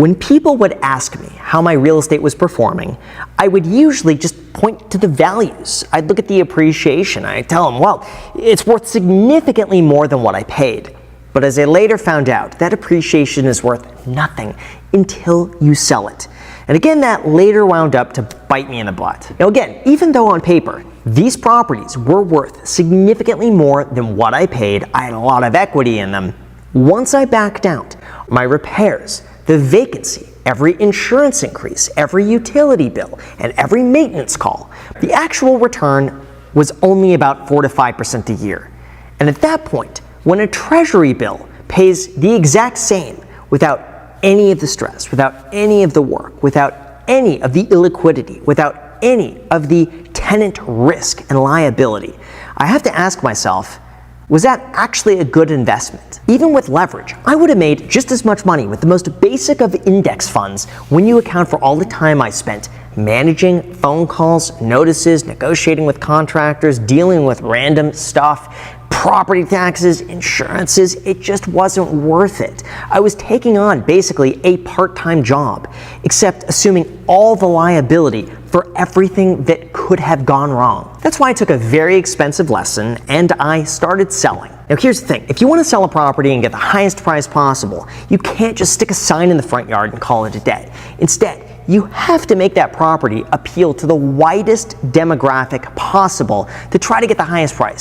When people would ask me how my real estate was performing, I would usually just point to the values. I'd look at the appreciation. I'd tell them, well, it's worth significantly more than what I paid. But as I later found out, that appreciation is worth nothing until you sell it. And again, that later wound up to bite me in the butt. Now again, even though on paper, these properties were worth significantly more than what I paid, I had a lot of equity in them. Once I backed out, my repairs, the vacancy, every insurance increase, every utility bill, and every maintenance call, the actual return was only about 4 to 5% a year. And at that point, when a treasury bill pays the exact same without any of the stress, without any of the work, without any of the illiquidity, without any of the tenant risk and liability, I have to ask myself, was that actually a good investment? Even with leverage, I would have made just as much money with the most basic of index funds when you account for all the time I spent managing phone calls, notices, negotiating with contractors, dealing with random stuff, property taxes, insurances. It just wasn't worth it. I was taking on basically a part-time job, except assuming all the liability for everything that could have gone wrong. That's why I took a very expensive lesson and I started selling. Now here's the thing, if you want to sell a property and get the highest price possible, you can't just stick a sign in the front yard and call it a day. Instead, you have to make that property appeal to the widest demographic possible to try to get the highest price.